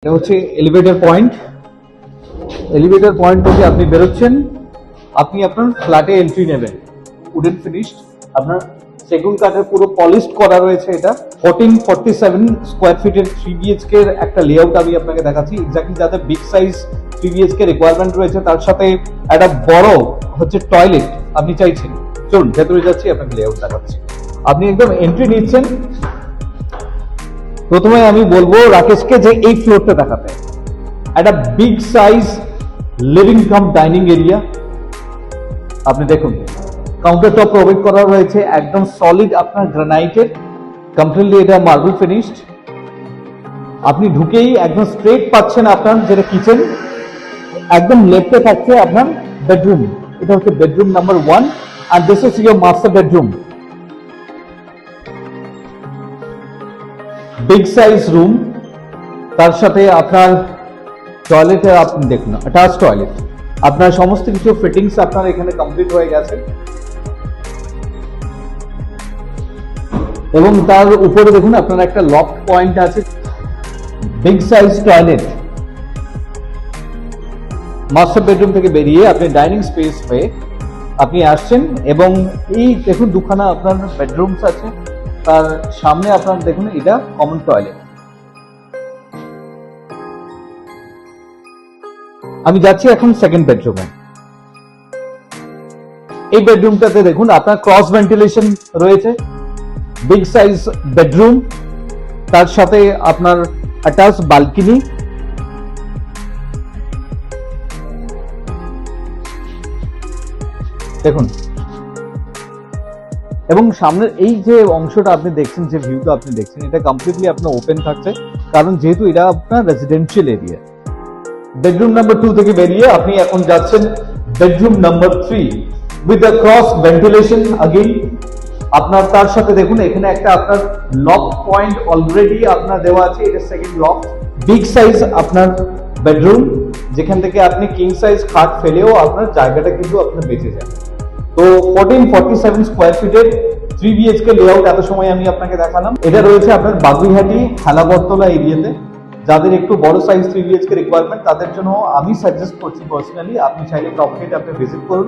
এটা হচ্ছে elevator point. Elevator point থেকে আপনি বেরোচ্ছেন, আপনি আপনার ফ্ল্যাটে এন্ট্রি নেবেন। উডেন ফিনিশড, আপনার সেগুন কাঠের পুরো পলিশড করা রয়েছে। এটা 1447 স্কোয়ার ফিটের 3 BHK এর একটা লেআউট আমি আপনাকে দেখাচ্ছি। এক্স্যাক্টলি যাতে বিগ সাইজ 3 BHK রিকোয়ারমেন্ট রয়েছে, তার সাথে একটা বড় হচ্ছে টয়লেট আপনি চাইছেন। চলুন ভেতরে যাচ্ছি, আপনাকে লেআউট দেখাচ্ছি। আপনি একদম এন্ট্রি নিচ্ছেন। প্রথমে আমি বলবো রাকেশকে যে এই ফ্লোরটা দেখাতে, একটা big size living cum dining area. আপনি দেখুন কাউন্টার টপ প্রোভাইড করা রয়েছে, একদম সলিড আপনার গ্রানাইটের, কমপ্লিটলি এটা মার্বেল ফিনিশড। আপনি ঢুকেই একদম স্ট্রেট পাচ্ছেন আপনার যেটা কিচেন, একদম লেফটে থাকছে আপনার বেডরুম। এটা হচ্ছে বেডরুম নাম্বার 1 আর this is your master bedroom. Big size room, তার সাথে আপনার টয়লেটে আপনি দেখুন অ্যাটাচ টয়লেট। আপনার সমস্ত কিছু ফিটিংস আপনার এখানে কমপ্লিট হয়ে গেছে এবং তার উপরে দেখুন আপনার একটা লফট পয়েন্ট আছে। Big size toilet. Master bedroom থেকে বেরিয়ে আপনি ডাইনিং স্পেস হয়ে আপনি আসছেন এবং এই দেখুন দুখানা আপনার বেডরুমস আছে, তার সামনে আপনার দেখুন এটা কমন টয়লেট। আমি যাচ্ছি এখন সেকেন্ড বেডরুমে। এই বেডরুমটাতে দেখুন আপনার ক্রস ভেন্টিলেশন রয়েছে, বিগ সাইজ বেডরুম, তার সাথে আপনার অ্যাটাচ বালকনি। দেখুন এবং সামনের এই যে অংশটা আপনি দেখছেন, যে ভিউটা আপনি দেখছেন, এটা কমপ্লিটলি আপনার ওপেন থাকছে, কারণ যেহেতু এটা আপনার রেসিডেন্সিয়াল এরিয়া। বেডরুম নাম্বার 2 থেকে বেরিয়ে আপনি এখন যাচ্ছেন bedroom number 3 with a cross ventilation again. আপনার তার সাথে দেখুন এখানে একটা আপনার লক পয়েন্ট অলরেডি আপনার দেওয়া আছে, এটা সেকেন্ড লক। বিগ সাইজ আপনার বেডরুম, যেখান থেকে আপনি কিং সাইজ খাট ফেলেও আপনার জায়গাটা কিন্তু আপনার বেঁচে যাবে। তো 1447 স্কোয়ার ফিটের 3 BHK লেআউট এত সময় আমি আপনাকে দেখালাম। এটা রয়েছে আপনার বাগুইহাটি হালাবরতলা এরিয়াতে। যাদের একটু বড় সাইজ 3 BHK রিকোয়ারমেন্ট, তাদের জন্য আমি সাজেস্ট করছি পার্সোনালি, আপনি চাইলে প্রপার্টিটা আপনি ভিজিট করুন।